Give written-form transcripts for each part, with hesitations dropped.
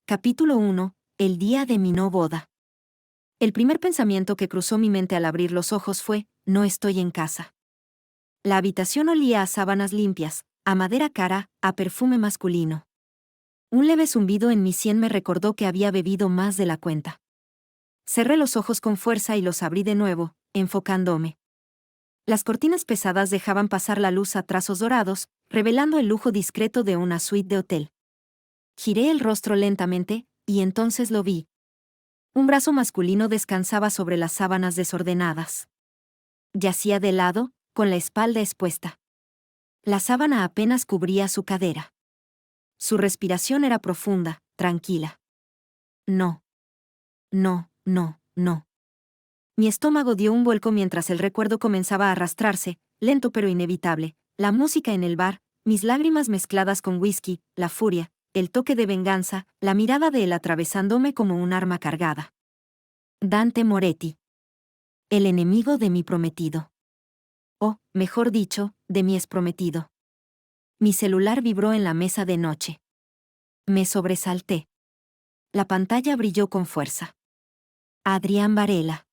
Capítulo 1. El día de mi no boda. El primer pensamiento que cruzó mi mente al abrir los ojos fue, no estoy en casa. La habitación olía a sábanas limpias, a madera cara, a perfume masculino. Un leve zumbido en mi sien me recordó que había bebido más de la cuenta. Cerré los ojos con fuerza y los abrí de nuevo, enfocándome. Las cortinas pesadas dejaban pasar la luz a trazos dorados, revelando el lujo discreto de una suite de hotel. Giré el rostro lentamente, y entonces lo vi. Un brazo masculino descansaba sobre las sábanas desordenadas. Yacía de lado, con la espalda expuesta. La sábana apenas cubría su cadera. Su respiración era profunda, tranquila. No. No, no, no. Mi estómago dio un vuelco mientras el recuerdo comenzaba a arrastrarse, lento pero inevitable, la música en el bar, mis lágrimas mezcladas con whisky, la furia, el toque de venganza, la mirada de él atravesándome como un arma cargada. Dante Moretti. El enemigo de mi prometido. O, mejor dicho, de mi exprometido. Mi celular vibró en la mesa de noche. Me sobresalté. La pantalla brilló con fuerza. Adrián Varela.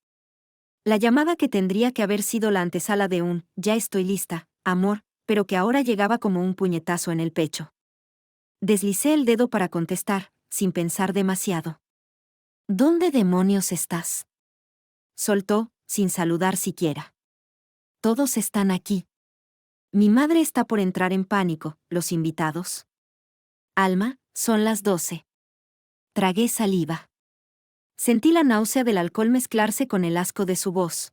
La llamada que tendría que haber sido la antesala de un «ya estoy lista, amor», pero que ahora llegaba como un puñetazo en el pecho. Deslicé el dedo para contestar, sin pensar demasiado. «¿Dónde demonios estás?», soltó, sin saludar siquiera. «Todos están aquí. Mi madre está por entrar en pánico, los invitados». «Alma, son las 12». Tragué saliva. Sentí la náusea del alcohol mezclarse con el asco de su voz.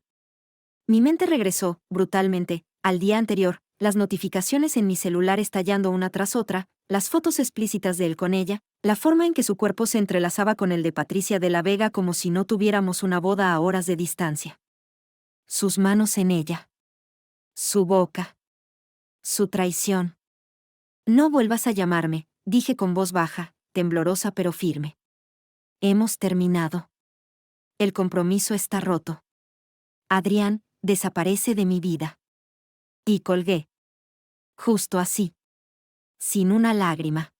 Mi mente regresó, brutalmente, al día anterior, las notificaciones en mi celular estallando una tras otra, las fotos explícitas de él con ella, la forma en que su cuerpo se entrelazaba con el de Patricia de la Vega como si no tuviéramos una boda a horas de distancia. Sus manos en ella. Su boca. Su traición. «No vuelvas a llamarme», dije con voz baja, temblorosa pero firme. «Hemos terminado. El compromiso está roto. Adrián, desaparece de mi vida». Y colgué. Justo así. Sin una lágrima.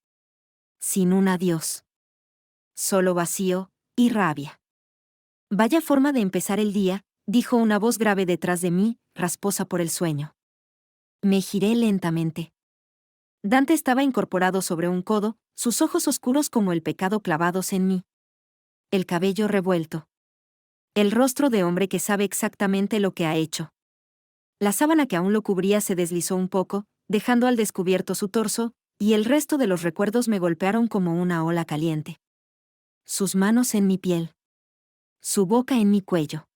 Sin un adiós. Solo vacío y rabia. «Vaya forma de empezar el día», dijo una voz grave detrás de mí, rasposa por el sueño. Me giré lentamente. Dante estaba incorporado sobre un codo, sus ojos oscuros como el pecado clavados en mí. El cabello revuelto. El rostro de hombre que sabe exactamente lo que ha hecho. La sábana que aún lo cubría se deslizó un poco, dejando al descubierto su torso, y el resto de los recuerdos me golpearon como una ola caliente. Sus manos en mi piel. Su boca en mi cuello.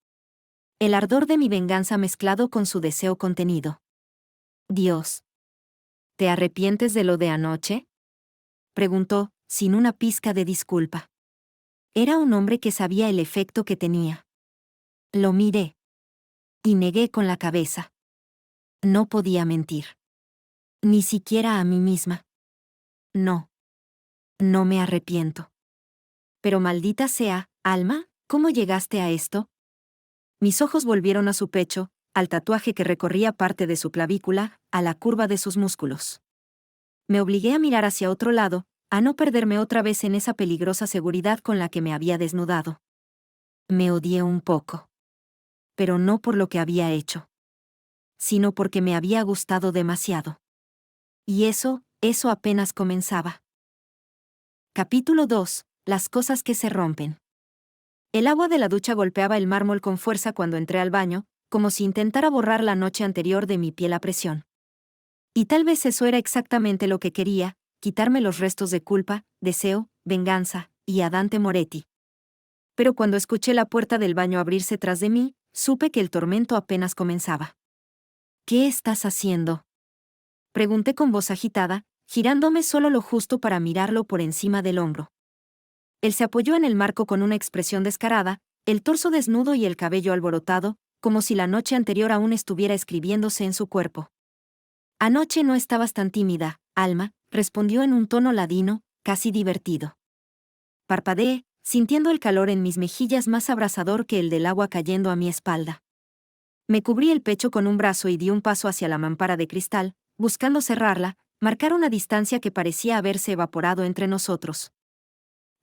El ardor de mi venganza mezclado con su deseo contenido. «Dios. ¿Te arrepientes de lo de anoche?», preguntó, sin una pizca de disculpa. Era un hombre que sabía el efecto que tenía. Lo miré. Y negué con la cabeza. No podía mentir. Ni siquiera a mí misma. No. No me arrepiento. Pero maldita sea, Alma, ¿cómo llegaste a esto? Mis ojos volvieron a su pecho, al tatuaje que recorría parte de su clavícula, a la curva de sus músculos. Me obligué a mirar hacia otro lado, a no perderme otra vez en esa peligrosa seguridad con la que me había desnudado. Me odié un poco. Pero no por lo que había hecho. Sino porque me había gustado demasiado. Y eso apenas comenzaba. Capítulo 2. Las cosas que se rompen. El agua de la ducha golpeaba el mármol con fuerza cuando entré al baño, como si intentara borrar la noche anterior de mi piel a presión. Y tal vez eso era exactamente lo que quería, quitarme los restos de culpa, deseo, venganza, y a Dante Moretti. Pero cuando escuché la puerta del baño abrirse tras de mí, supe que el tormento apenas comenzaba. «¿Qué estás haciendo?», pregunté con voz agitada, girándome solo lo justo para mirarlo por encima del hombro. Él se apoyó en el marco con una expresión descarada, el torso desnudo y el cabello alborotado, como si la noche anterior aún estuviera escribiéndose en su cuerpo. «Anoche no estabas tan tímida, Alma», respondió en un tono ladino, casi divertido. Parpadeé, sintiendo el calor en mis mejillas más abrasador que el del agua cayendo a mi espalda. Me cubrí el pecho con un brazo y di un paso hacia la mampara de cristal, buscando cerrarla, marcar una distancia que parecía haberse evaporado entre nosotros.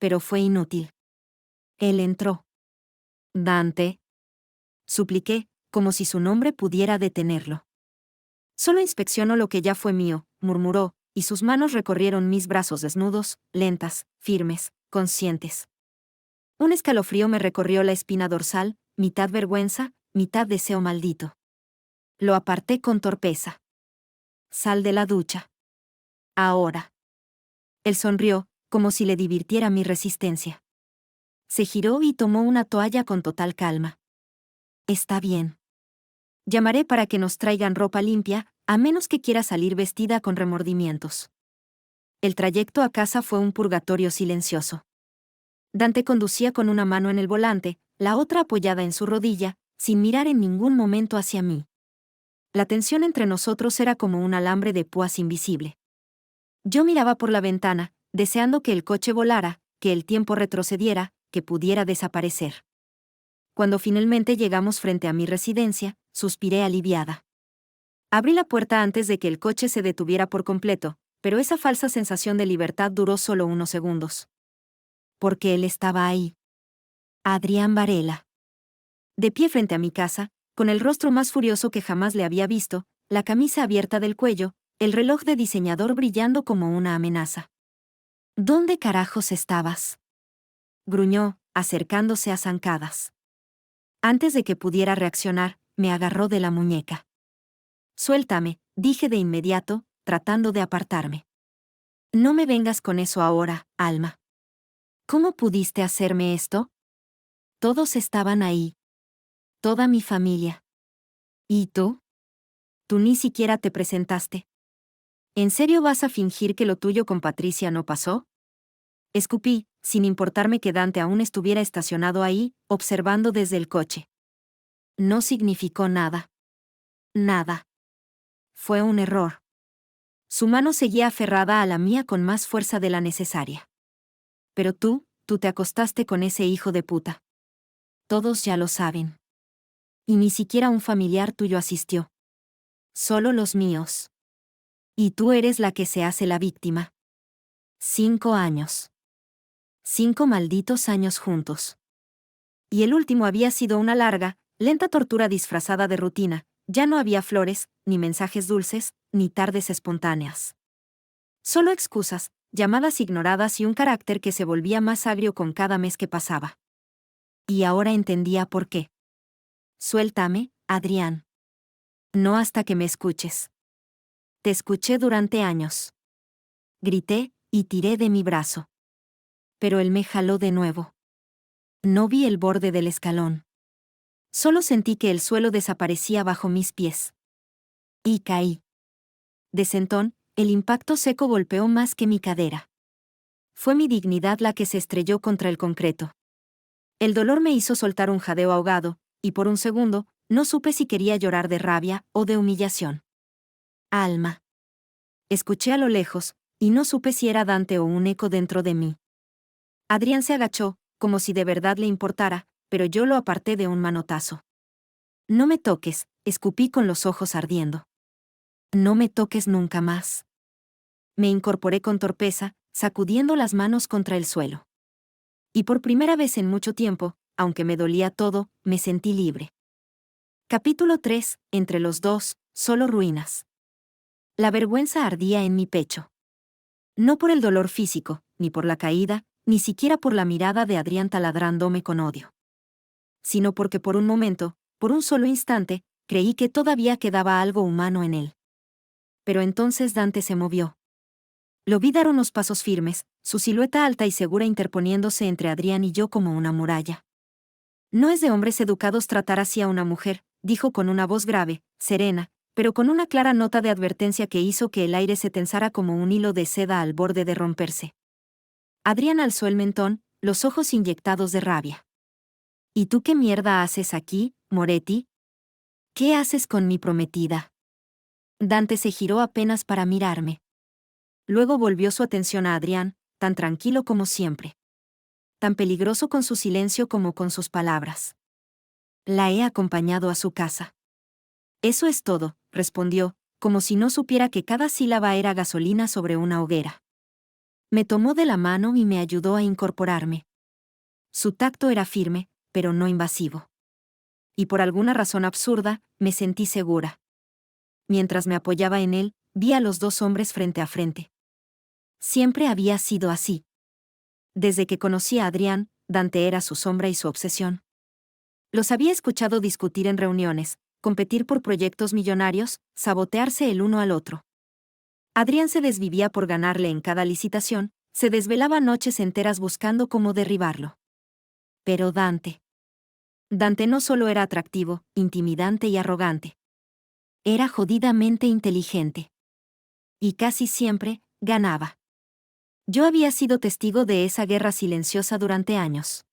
pero fue inútil. Él entró. Dante. Supliqué, como si su nombre pudiera detenerlo. Solo inspecciono lo que ya fue mío, murmuró, y sus manos recorrieron mis brazos desnudos, lentas, firmes, conscientes. Un escalofrío me recorrió la espina dorsal, mitad vergüenza, mitad deseo maldito. Lo aparté con torpeza. Sal de la ducha. Ahora. Él sonrió, como si le divirtiera mi resistencia. Se giró y tomó una toalla con total calma. Está bien. Llamaré para que nos traigan ropa limpia, a menos que quiera salir vestida con remordimientos. El trayecto a casa fue un purgatorio silencioso. Dante conducía con una mano en el volante, la otra apoyada en su rodilla, sin mirar en ningún momento hacia mí. La tensión entre nosotros era como un alambre de púas invisible. Yo miraba por la ventana, deseando que el coche volara, que el tiempo retrocediera, que pudiera desaparecer. Cuando finalmente llegamos frente a mi residencia, suspiré aliviada. Abrí la puerta antes de que el coche se detuviera por completo, pero esa falsa sensación de libertad duró solo unos segundos. Porque él estaba ahí. Adrián Varela. De pie frente a mi casa, con el rostro más furioso que jamás le había visto, la camisa abierta del cuello, el reloj de diseñador brillando como una amenaza. ¿Dónde carajos estabas? Gruñó, acercándose a zancadas. Antes de que pudiera reaccionar, me agarró de la muñeca. Suéltame, dije de inmediato, tratando de apartarme. No me vengas con eso ahora, Alma. ¿Cómo pudiste hacerme esto? Todos estaban ahí. Toda mi familia. ¿Y tú? Tú ni siquiera te presentaste. ¿En serio vas a fingir que lo tuyo con Patricia no pasó? Escupí, sin importarme que Dante aún estuviera estacionado ahí, observando desde el coche. No significó nada. Nada. Fue un error. Su mano seguía aferrada a la mía con más fuerza de la necesaria. Pero tú te acostaste con ese hijo de puta. Todos ya lo saben. Y ni siquiera un familiar tuyo asistió. Solo los míos. Y tú eres la que se hace la víctima. 5 años. 5 malditos años juntos. Y el último había sido una larga, lenta tortura disfrazada de rutina. Ya no había flores, ni mensajes dulces, ni tardes espontáneas. Solo excusas, llamadas ignoradas y un carácter que se volvía más agrio con cada mes que pasaba. Y ahora entendía por qué. Suéltame, Adrián. No hasta que me escuches. Te escuché durante años. Grité, y tiré de mi brazo. Pero él me jaló de nuevo. No vi el borde del escalón. Solo sentí que el suelo desaparecía bajo mis pies. Y caí. De sentón, el impacto seco golpeó más que mi cadera. Fue mi dignidad la que se estrelló contra el concreto. El dolor me hizo soltar un jadeo ahogado, y por un segundo, no supe si quería llorar de rabia o de humillación. Alma. Escuché a lo lejos, y no supe si era Dante o un eco dentro de mí. Adrián se agachó, como si de verdad le importara, pero yo lo aparté de un manotazo. No me toques, escupí con los ojos ardiendo. No me toques nunca más. Me incorporé con torpeza, sacudiendo las manos contra el suelo. Y por primera vez en mucho tiempo, aunque me dolía todo, me sentí libre. Capítulo 3. Entre los dos, solo ruinas. La vergüenza ardía en mi pecho. No por el dolor físico, ni por la caída, ni siquiera por la mirada de Adrián taladrándome con odio. Sino porque por un momento, por un solo instante, creí que todavía quedaba algo humano en él. Pero entonces Dante se movió. Lo vi dar unos pasos firmes, su silueta alta y segura interponiéndose entre Adrián y yo como una muralla. No es de hombres educados tratar así a una mujer, dijo con una voz grave, serena, pero con una clara nota de advertencia que hizo que el aire se tensara como un hilo de seda al borde de romperse. Adrián alzó el mentón, los ojos inyectados de rabia. ¿Y tú qué mierda haces aquí, Moretti? ¿Qué haces con mi prometida? Dante se giró apenas para mirarme. Luego volvió su atención a Adrián, tan tranquilo como siempre. Tan peligroso con su silencio como con sus palabras. La he acompañado a su casa. Eso es todo, respondió, como si no supiera que cada sílaba era gasolina sobre una hoguera. Me tomó de la mano y me ayudó a incorporarme. Su tacto era firme, pero no invasivo. Y por alguna razón absurda, me sentí segura. Mientras me apoyaba en él, vi a los dos hombres frente a frente. Siempre había sido así. Desde que conocí a Adrián, Dante era su sombra y su obsesión. Los había escuchado discutir en reuniones, competir por proyectos millonarios, sabotearse el uno al otro. Adrián se desvivía por ganarle en cada licitación, se desvelaba noches enteras buscando cómo derribarlo. Pero Dante no solo era atractivo, intimidante y arrogante. Era jodidamente inteligente. Y casi siempre, ganaba. Yo había sido testigo de esa guerra silenciosa durante años.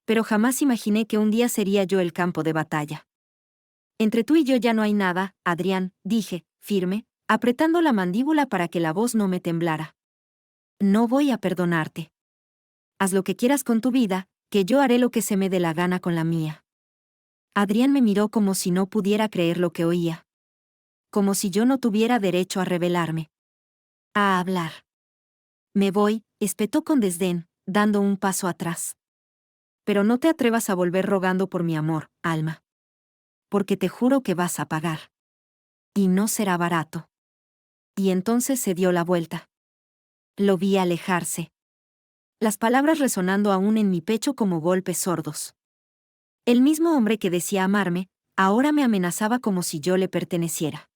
Pero jamás imaginé que un día sería yo el campo de batalla. Entre tú y yo ya no hay nada, Adrián, dije, firme, apretando la mandíbula para que la voz no me temblara. No voy a perdonarte. Haz lo que quieras con tu vida, que yo haré lo que se me dé la gana con la mía. Adrián me miró como si no pudiera creer lo que oía. Como si yo no tuviera derecho a rebelarme. A hablar. Me voy, espetó con desdén, dando un paso atrás. Pero no te atrevas a volver rogando por mi amor, Alma. Porque te juro que vas a pagar. Y no será barato. Y entonces se dio la vuelta. Lo vi alejarse. Las palabras resonando aún en mi pecho como golpes sordos. El mismo hombre que decía amarme, ahora me amenazaba como si yo le perteneciera.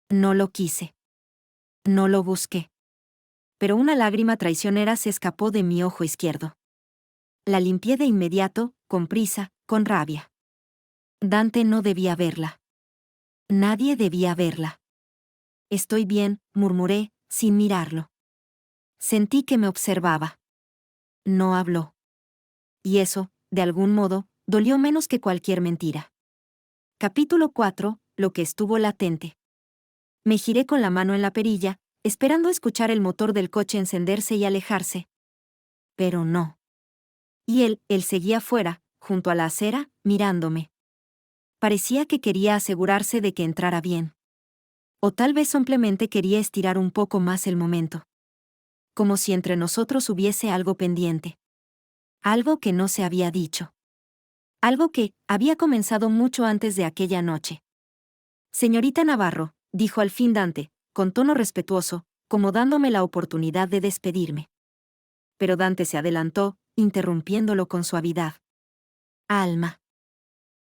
No lo quise. No lo busqué. Pero una lágrima traicionera se escapó de mi ojo izquierdo. La limpié de inmediato, con prisa, con rabia. Dante no debía verla. Nadie debía verla. Estoy bien, murmuré, sin mirarlo. Sentí que me observaba. No habló. Y eso, de algún modo, dolió menos que cualquier mentira. Capítulo 4. Lo que estuvo latente. Me giré con la mano en la perilla, esperando escuchar el motor del coche encenderse y alejarse. Pero no. Y él seguía fuera, junto a la acera, mirándome. Parecía que quería asegurarse de que entrara bien. O tal vez simplemente quería estirar un poco más el momento. Como si entre nosotros hubiese algo pendiente. Algo que no se había dicho. Algo que había comenzado mucho antes de aquella noche. Señorita Navarro, dijo al fin Dante, con tono respetuoso, como dándome la oportunidad de despedirme. Pero Dante se adelantó, interrumpiéndolo con suavidad. Alma.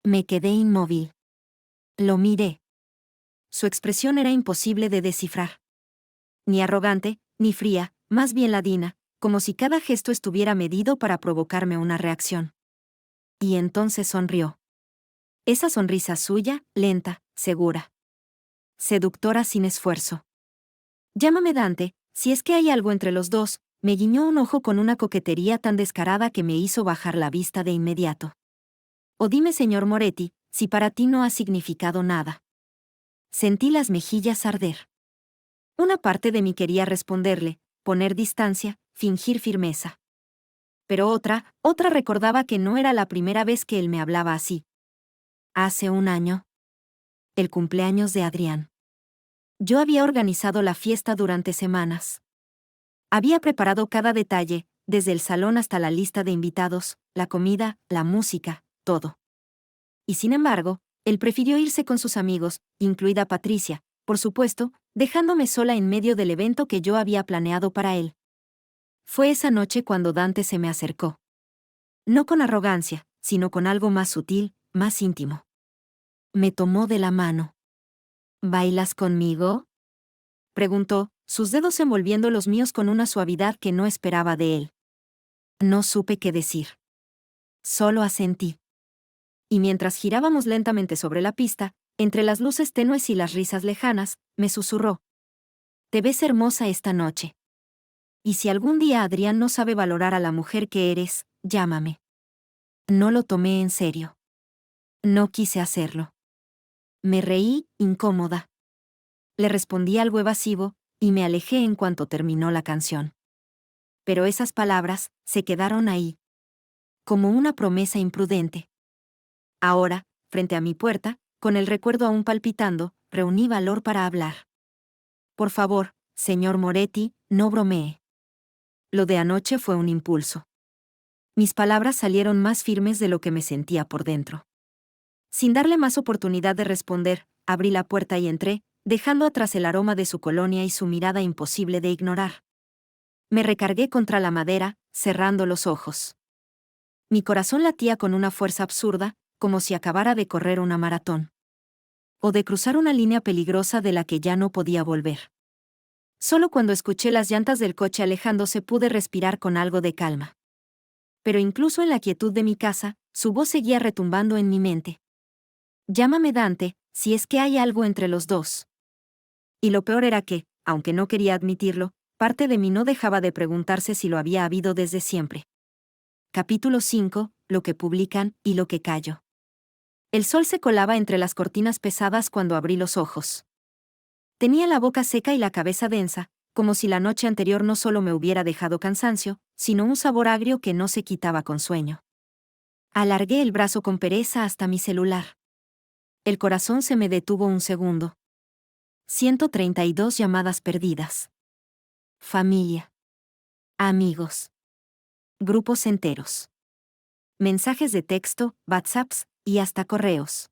Me quedé inmóvil. Lo miré. Su expresión era imposible de descifrar. Ni arrogante, ni fría, más bien ladina, como si cada gesto estuviera medido para provocarme una reacción. Y entonces sonrió. Esa sonrisa suya, lenta, segura. Seductora sin esfuerzo. Llámame Dante, si es que hay algo entre los dos, me guiñó un ojo con una coquetería tan descarada que me hizo bajar la vista de inmediato. O dime, señor Moretti, si para ti no ha significado nada. Sentí las mejillas arder. Una parte de mí quería responderle, poner distancia, fingir firmeza. Pero otra recordaba que no era la primera vez que él me hablaba así. Hace un año. El cumpleaños de Adrián. Yo había organizado la fiesta durante semanas. Había preparado cada detalle, desde el salón hasta la lista de invitados, la comida, la música, todo. Y sin embargo, él prefirió irse con sus amigos, incluida Patricia, por supuesto, dejándome sola en medio del evento que yo había planeado para él. Fue esa noche cuando Dante se me acercó. No con arrogancia, sino con algo más sutil, más íntimo. Me tomó de la mano. ¿Bailas conmigo?, preguntó, sus dedos envolviendo los míos con una suavidad que no esperaba de él. No supe qué decir. Solo asentí. Y mientras girábamos lentamente sobre la pista, entre las luces tenues y las risas lejanas, me susurró. Te ves hermosa esta noche. Y si algún día Adrián no sabe valorar a la mujer que eres, llámame. No lo tomé en serio. No quise hacerlo. Me reí, incómoda. Le respondí algo evasivo, y me alejé en cuanto terminó la canción. Pero esas palabras se quedaron ahí. Como una promesa imprudente. Ahora, frente a mi puerta, con el recuerdo aún palpitando, reuní valor para hablar. Por favor, señor Moretti, no bromee. lo de anoche fue un impulso. Mis palabras salieron más firmes de lo que me sentía por dentro. Sin darle más oportunidad de responder, abrí la puerta y entré, dejando atrás el aroma de su colonia y su mirada imposible de ignorar. Me recargué contra la madera, cerrando los ojos. Mi corazón latía con una fuerza absurda, como si acabara de correr una maratón. O de cruzar una línea peligrosa de la que ya no podía volver. Solo cuando escuché las llantas del coche alejándose pude respirar con algo de calma. Pero incluso en la quietud de mi casa, su voz seguía retumbando en mi mente. Llámame Dante, si es que hay algo entre los dos. Y lo peor era que, aunque no quería admitirlo, parte de mí no dejaba de preguntarse si lo había habido desde siempre. Capítulo 5, lo que publican y lo que callo. El sol se colaba entre las cortinas pesadas cuando abrí los ojos. Tenía la boca seca y la cabeza densa, como si la noche anterior no solo me hubiera dejado cansancio, sino un sabor agrio que no se quitaba con sueño. Alargué el brazo con pereza hasta mi celular. El corazón se me detuvo un segundo. 132 llamadas perdidas. Familia. Amigos. Grupos enteros. Mensajes de texto, WhatsApps y hasta correos.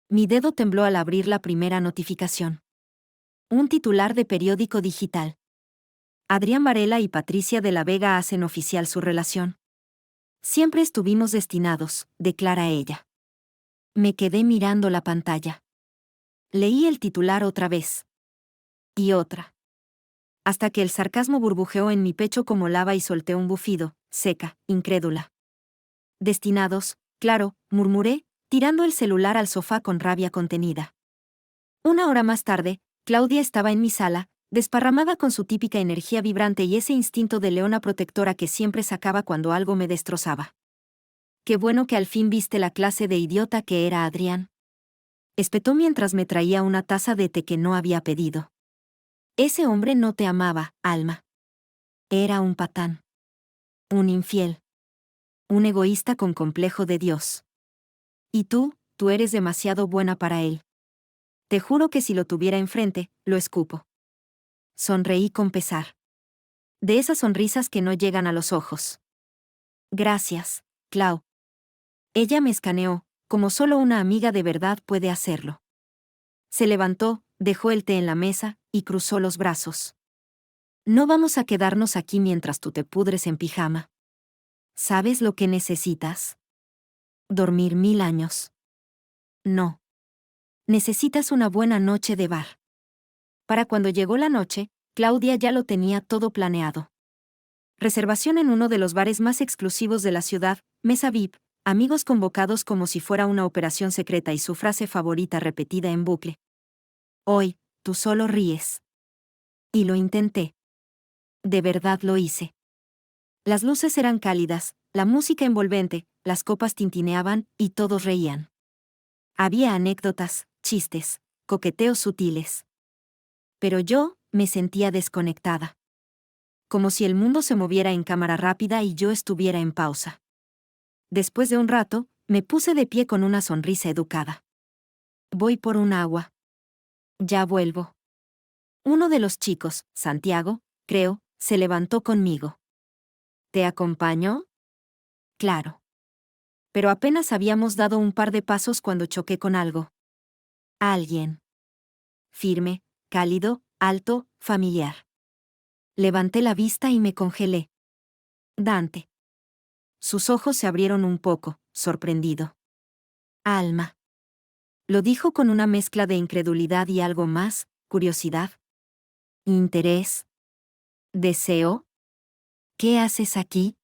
Mi dedo tembló al abrir la primera notificación. Un titular de periódico digital. Adrián Varela y Patricia de la Vega hacen oficial su relación. Siempre estuvimos destinados, declara ella. Me quedé mirando la pantalla. Leí el titular otra vez. Y otra. Hasta que el sarcasmo burbujeó en mi pecho como lava y solté un bufido, seca, incrédula. Destinados, claro, murmuré, tirando el celular al sofá con rabia contenida. Una hora más tarde, Claudia estaba en mi sala, desparramada con su típica energía vibrante y ese instinto de leona protectora que siempre sacaba cuando algo me destrozaba. Qué bueno que al fin viste la clase de idiota que era Adrián. Espetó mientras me traía una taza de té que no había pedido. Ese hombre no te amaba, Alma. Era un patán. Un infiel. Un egoísta con complejo de Dios. Y tú eres demasiado buena para él. Te juro que si lo tuviera enfrente, lo escupo. Sonreí con pesar. De esas sonrisas que no llegan a los ojos. Gracias, Clau. Ella me escaneó, como solo una amiga de verdad puede hacerlo. Se levantó, dejó el té en la mesa, y cruzó los brazos. No vamos a quedarnos aquí mientras tú te pudres en pijama. ¿Sabes lo que necesitas? Dormir 1000 años. No. Necesitas una buena noche de bar. Para cuando llegó la noche, Claudia ya lo tenía todo planeado. Reservación en uno de los bares más exclusivos de la ciudad, mesa VIP, amigos convocados como si fuera una operación secreta y su frase favorita repetida en bucle. Hoy, tú solo ríes. Y lo intenté. De verdad lo hice. Las luces eran cálidas, la música envolvente, las copas tintineaban y todos reían. Había anécdotas, chistes, coqueteos sutiles. Pero yo me sentía desconectada. Como si el mundo se moviera en cámara rápida y yo estuviera en pausa. Después de un rato, me puse de pie con una sonrisa educada. Voy por un agua. Ya vuelvo. Uno de los chicos, Santiago, creo, se levantó conmigo. ¿Te acompaño? Claro. Pero apenas habíamos dado un par de pasos cuando choqué con algo. Alguien. Firme, cálido, alto, familiar. Levanté la vista y me congelé. Dante. Sus ojos se abrieron un poco, sorprendido. Alma. Lo dijo con una mezcla de incredulidad y algo más, curiosidad. Interés. Deseo. ¿Qué haces aquí?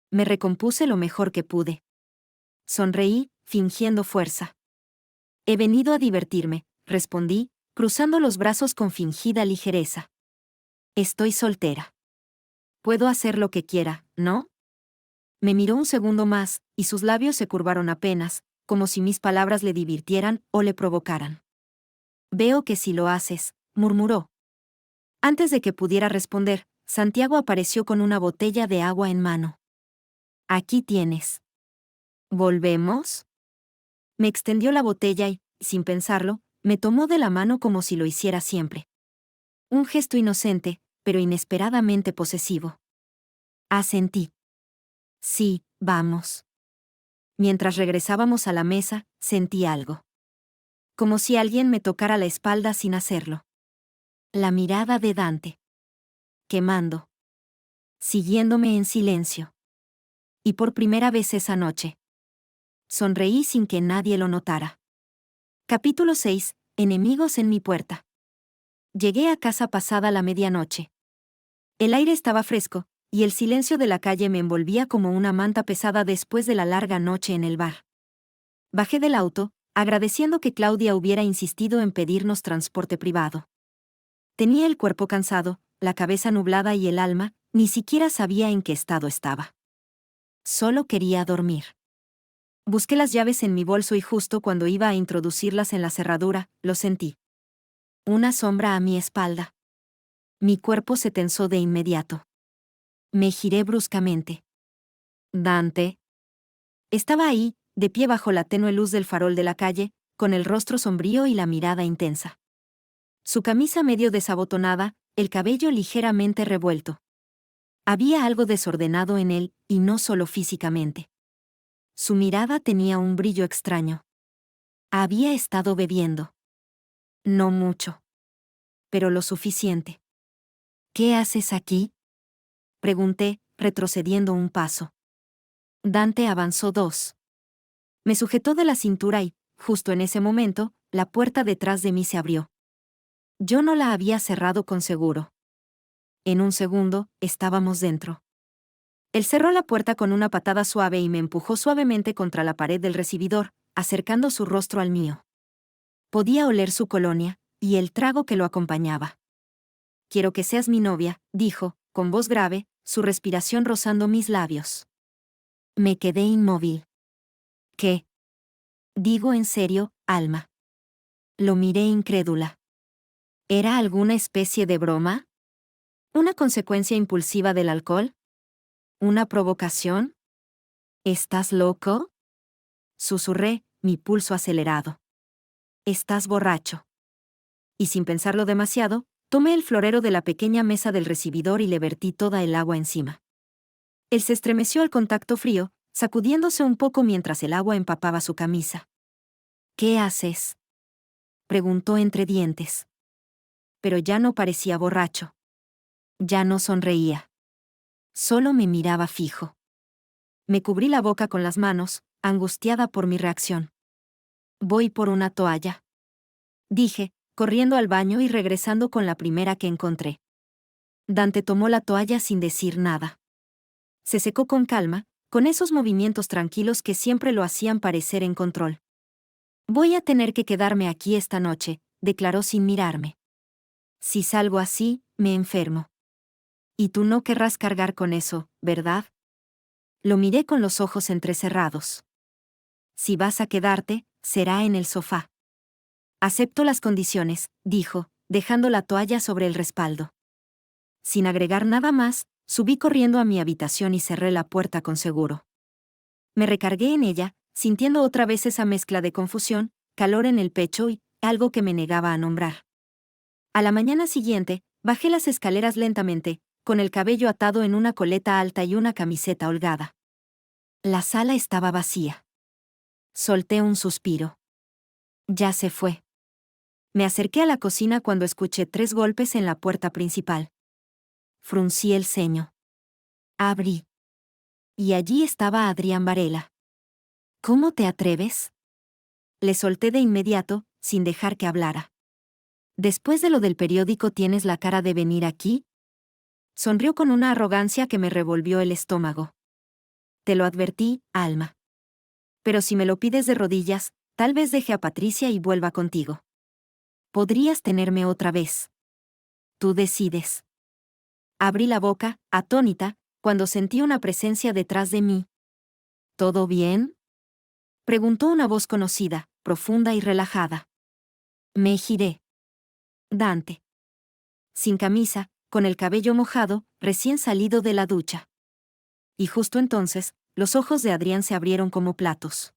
Me recompuse lo mejor que pude. Sonreí, fingiendo fuerza. He venido a divertirme, respondí, cruzando los brazos con fingida ligereza. Estoy soltera. Puedo hacer lo que quiera, ¿no? Me miró un segundo más, y sus labios se curvaron apenas, como si mis palabras le divirtieran o le provocaran. Veo que si lo haces, murmuró. Antes de que pudiera responder, Santiago apareció con una botella de agua en mano. Aquí tienes. ¿Volvemos? Me extendió la botella y, sin pensarlo, me tomó de la mano como si lo hiciera siempre. Un gesto inocente, pero inesperadamente posesivo. Asentí. Sí, vamos. Mientras regresábamos a la mesa, sentí algo. Como si alguien me tocara la espalda sin hacerlo. La mirada de Dante. Quemando. Siguiéndome en silencio. Y por primera vez esa noche. Sonreí sin que nadie lo notara. Capítulo 6. Enemigos en mi puerta. Llegué a casa pasada la medianoche. El aire estaba fresco, y el silencio de la calle me envolvía como una manta pesada después de la larga noche en el bar. Bajé del auto, agradeciendo que Claudia hubiera insistido en pedirnos transporte privado. Tenía el cuerpo cansado, la cabeza nublada y el alma, ni siquiera sabía en qué estado estaba. Solo quería dormir. Busqué las llaves en mi bolso y justo cuando iba a introducirlas en la cerradura, lo sentí. Una sombra a mi espalda. Mi cuerpo se tensó de inmediato. Me giré bruscamente. Dante. Estaba ahí, de pie bajo la tenue luz del farol de la calle, con el rostro sombrío y la mirada intensa. Su camisa medio desabotonada, el cabello ligeramente revuelto. Había algo desordenado en él, y no solo físicamente. Su mirada tenía un brillo extraño. Había estado bebiendo. No mucho. Pero lo suficiente. ¿Qué haces aquí? Pregunté, retrocediendo un paso. Dante avanzó 2. Me sujetó de la cintura y, justo en ese momento, la puerta detrás de mí se abrió. Yo no la había cerrado con seguro. En un segundo, estábamos dentro. Él cerró la puerta con una patada suave y me empujó suavemente contra la pared del recibidor, acercando su rostro al mío. Podía oler su colonia, y el trago que lo acompañaba. Quiero que seas mi novia, dijo, con voz grave, su respiración rozando mis labios. Me quedé inmóvil. ¿Qué? Digo en serio, Alma. Lo miré incrédula. ¿Era alguna especie de broma? ¿Una consecuencia impulsiva del alcohol? ¿Una provocación? ¿Estás loco? Susurré, mi pulso acelerado. Estás borracho. Y sin pensarlo demasiado, tomé el florero de la pequeña mesa del recibidor y le vertí toda el agua encima. Él se estremeció al contacto frío, sacudiéndose un poco mientras el agua empapaba su camisa. ¿Qué haces? Preguntó entre dientes. Pero ya no parecía borracho. Ya no sonreía. Solo me miraba fijo. Me cubrí la boca con las manos, angustiada por mi reacción. Voy por una toalla. Dije, corriendo al baño y regresando con la primera que encontré. Dante tomó la toalla sin decir nada. Se secó con calma, con esos movimientos tranquilos que siempre lo hacían parecer en control. Voy a tener que quedarme aquí esta noche, declaró sin mirarme. Si salgo así, me enfermo. Y tú no querrás cargar con eso, ¿verdad? Lo miré con los ojos entrecerrados. Si vas a quedarte, será en el sofá. Acepto las condiciones, dijo, dejando la toalla sobre el respaldo. Sin agregar nada más, subí corriendo a mi habitación y cerré la puerta con seguro. Me recargué en ella, sintiendo otra vez esa mezcla de confusión, calor en el pecho y algo que me negaba a nombrar. A la mañana siguiente, bajé las escaleras lentamente, con el cabello atado en una coleta alta y una camiseta holgada. La sala estaba vacía. Solté un suspiro. Ya se fue. Me acerqué a la cocina cuando escuché 3 golpes en la puerta principal. Fruncí el ceño. Abrí. Y allí estaba Adrián Varela. ¿Cómo te atreves? Le solté de inmediato, sin dejar que hablara. Después de lo del periódico, ¿tienes la cara de venir aquí? Sonrió con una arrogancia que me revolvió el estómago. Te lo advertí, Alma. Pero si me lo pides de rodillas, tal vez deje a Patricia y vuelva contigo. Podrías tenerme otra vez. Tú decides. Abrí la boca, atónita, cuando sentí una presencia detrás de mí. ¿Todo bien? Preguntó una voz conocida, profunda y relajada. Me giré. Dante. Sin camisa, con el cabello mojado, recién salido de la ducha. Y justo entonces, los ojos de Adrián se abrieron como platos.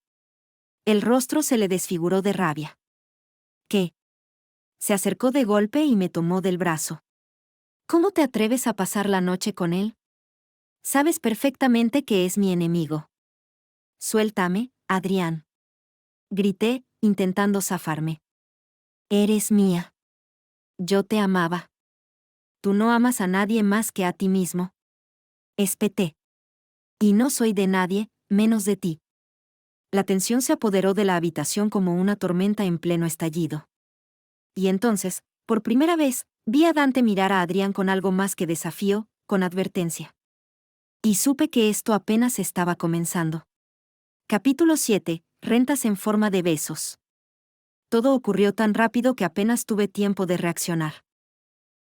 El rostro se le desfiguró de rabia. ¿Qué? Se acercó de golpe y me tomó del brazo. ¿Cómo te atreves a pasar la noche con él? Sabes perfectamente que es mi enemigo. Suéltame, Adrián. Grité, intentando zafarme. Eres mía. Yo te amaba. Tú no amas a nadie más que a ti mismo. Espeté. Y no soy de nadie, menos de ti. La tensión se apoderó de la habitación como una tormenta en pleno estallido. Y entonces, por primera vez, vi a Dante mirar a Adrián con algo más que desafío, con advertencia. Y supe que esto apenas estaba comenzando. Capítulo 7. Rentas en forma de besos. Todo ocurrió tan rápido que apenas tuve tiempo de reaccionar.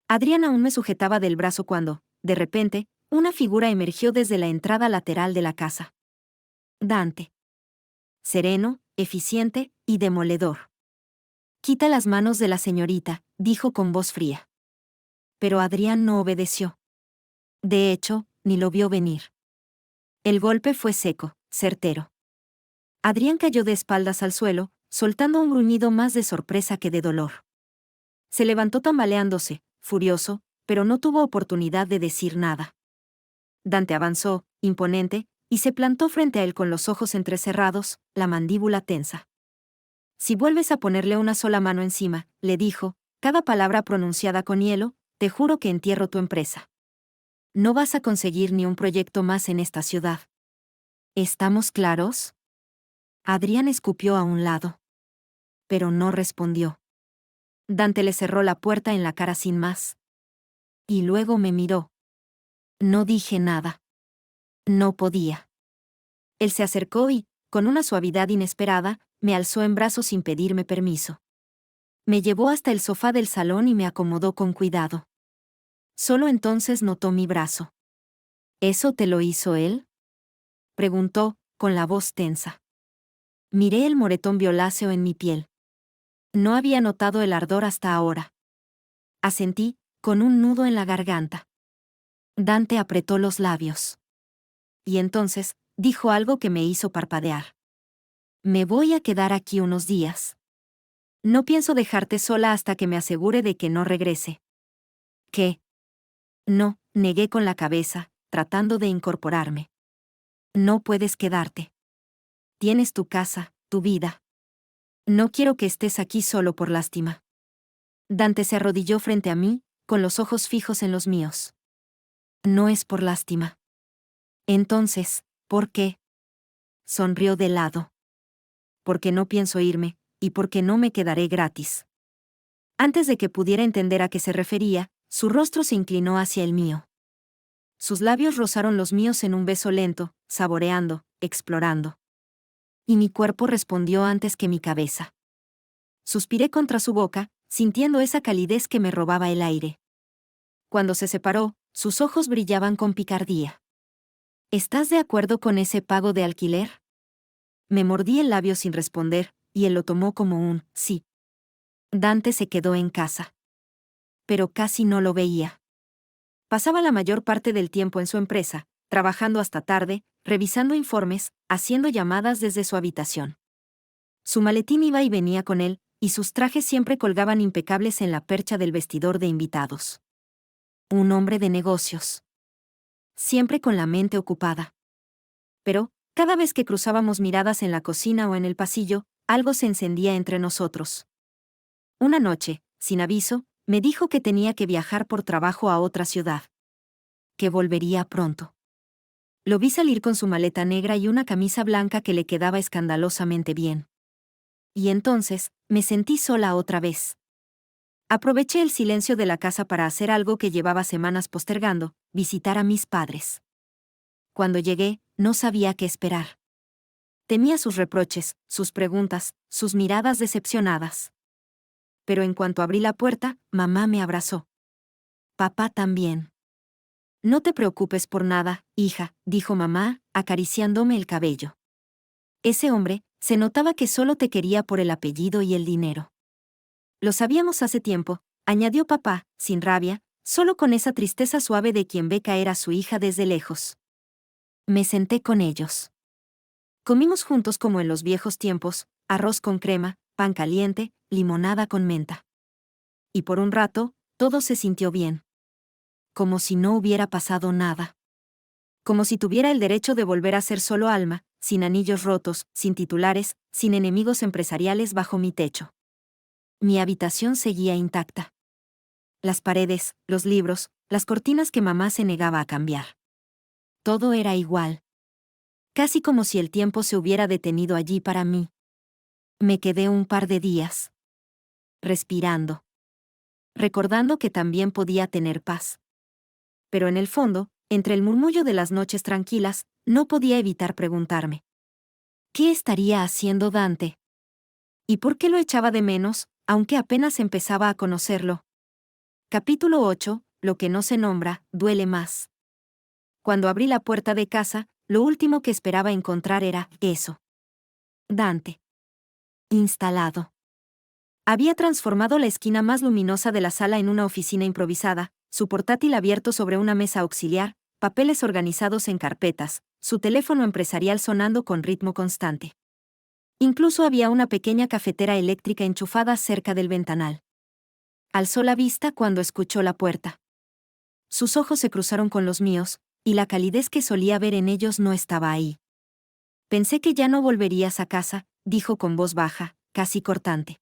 Adrián aún me sujetaba del brazo cuando, de repente, una figura emergió desde la entrada lateral de la casa. Dante. Sereno, eficiente y demoledor. Quita las manos de la señorita, dijo con voz fría. Pero Adrián no obedeció. De hecho, ni lo vio venir. El golpe fue seco, certero. Adrián cayó de espaldas al suelo, soltando un gruñido más de sorpresa que de dolor. Se levantó tambaleándose, furioso, pero no tuvo oportunidad de decir nada. Dante avanzó, imponente, y se plantó frente a él con los ojos entrecerrados, la mandíbula tensa. Si vuelves a ponerle una sola mano encima, le dijo, cada palabra pronunciada con hielo, te juro que entierro tu empresa. No vas a conseguir ni un proyecto más en esta ciudad. ¿Estamos claros? Adrián escupió a un lado. Pero no respondió. Dante le cerró la puerta en la cara sin más. Y luego me miró. No dije nada. No podía. Él se acercó y, con una suavidad inesperada, me alzó en brazos sin pedirme permiso. Me llevó hasta el sofá del salón y me acomodó con cuidado. Solo entonces notó mi brazo. ¿Eso te lo hizo él? Preguntó, con la voz tensa. Miré el moretón violáceo en mi piel. No había notado el ardor hasta ahora. Asentí, con un nudo en la garganta. Dante apretó los labios. Y entonces, dijo algo que me hizo parpadear. Me voy a quedar aquí unos días. No pienso dejarte sola hasta que me asegure de que no regrese. ¿Qué? No, negué con la cabeza, tratando de incorporarme. No puedes quedarte. Tienes tu casa, tu vida. No quiero que estés aquí solo por lástima. Dante se arrodilló frente a mí, con los ojos fijos en los míos. No es por lástima. Entonces, ¿por qué? Sonrió de lado. Porque no pienso irme, y porque no me quedaré gratis. Antes de que pudiera entender a qué se refería, su rostro se inclinó hacia el mío. Sus labios rozaron los míos en un beso lento, saboreando, explorando. Y mi cuerpo respondió antes que mi cabeza. Suspiré contra su boca, sintiendo esa calidez que me robaba el aire. Cuando se separó, sus ojos brillaban con picardía. ¿Estás de acuerdo con ese pago de alquiler? Me mordí el labio sin responder, y él lo tomó como un sí. Dante se quedó en casa. Pero casi no lo veía. Pasaba la mayor parte del tiempo en su empresa, trabajando hasta tarde, revisando informes, haciendo llamadas desde su habitación. Su maletín iba y venía con él, y sus trajes siempre colgaban impecables en la percha del vestidor de invitados. Un hombre de negocios. Siempre con la mente ocupada. Pero, cada vez que cruzábamos miradas en la cocina o en el pasillo, algo se encendía entre nosotros. Una noche, sin aviso, me dijo que tenía que viajar por trabajo a otra ciudad. Que volvería pronto. Lo vi salir con su maleta negra y una camisa blanca que le quedaba escandalosamente bien. Y entonces, me sentí sola otra vez. Aproveché el silencio de la casa para hacer algo que llevaba semanas postergando, visitar a mis padres. Cuando llegué, no sabía qué esperar. Temía sus reproches, sus preguntas, sus miradas decepcionadas. Pero en cuanto abrí la puerta, mamá me abrazó. Papá también. No te preocupes por nada, hija, dijo mamá, acariciándome el cabello. Ese hombre, se notaba que solo te quería por el apellido y el dinero. Lo sabíamos hace tiempo, añadió papá, sin rabia, solo con esa tristeza suave de quien ve caer a su hija desde lejos. Me senté con ellos. Comimos juntos como en los viejos tiempos, arroz con crema, pan caliente, limonada con menta. Y por un rato, todo se sintió bien. Como si no hubiera pasado nada. Como si tuviera el derecho de volver a ser solo Alma, sin anillos rotos, sin titulares, sin enemigos empresariales bajo mi techo. Mi habitación seguía intacta. Las paredes, los libros, las cortinas que mamá se negaba a cambiar. Todo era igual. Casi como si el tiempo se hubiera detenido allí para mí. Me quedé un par de días. Respirando. Recordando que también podía tener paz. Pero en el fondo, entre el murmullo de las noches tranquilas, no podía evitar preguntarme. ¿Qué estaría haciendo Dante? ¿Y por qué lo echaba de menos, aunque apenas empezaba a conocerlo? Capítulo 8. Lo que no se nombra, duele más. Cuando abrí la puerta de casa, lo último que esperaba encontrar era eso. Dante. Instalado. Había transformado la esquina más luminosa de la sala en una oficina improvisada, su portátil abierto sobre una mesa auxiliar, papeles organizados en carpetas, su teléfono empresarial sonando con ritmo constante. Incluso había una pequeña cafetera eléctrica enchufada cerca del ventanal. Alzó la vista cuando escuchó la puerta. Sus ojos se cruzaron con los míos, y la calidez que solía ver en ellos no estaba ahí. Pensé que ya no volverías a casa, dijo con voz baja, casi cortante.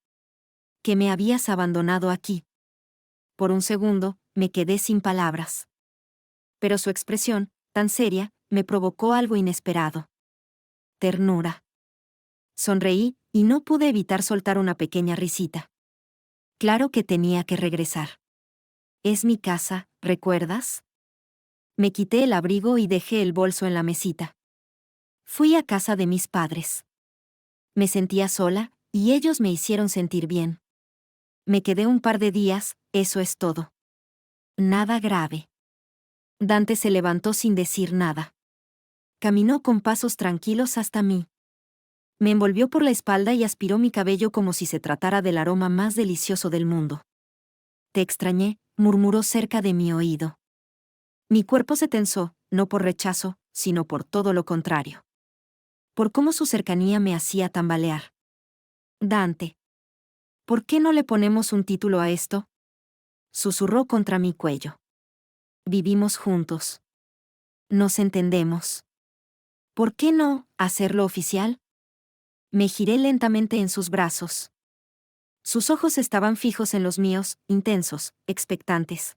Que me habías abandonado aquí. Por un segundo, me quedé sin palabras. Pero su expresión, tan seria, me provocó algo inesperado. Ternura. Sonreí, y no pude evitar soltar una pequeña risita. Claro que tenía que regresar. Es mi casa, ¿recuerdas? Me quité el abrigo y dejé el bolso en la mesita. Fui a casa de mis padres. Me sentía sola, y ellos me hicieron sentir bien. Me quedé un par de días, eso es todo. Nada grave. Dante se levantó sin decir nada. Caminó con pasos tranquilos hasta mí. Me envolvió por la espalda y aspiró mi cabello como si se tratara del aroma más delicioso del mundo. Te extrañé, murmuró cerca de mi oído. Mi cuerpo se tensó, no por rechazo, sino por todo lo contrario. Por cómo su cercanía me hacía tambalear. Dante. ¿Por qué no le ponemos un título a esto? Susurró contra mi cuello. Vivimos juntos. Nos entendemos. ¿Por qué no hacerlo oficial? Me giré lentamente en sus brazos. Sus ojos estaban fijos en los míos, intensos, expectantes.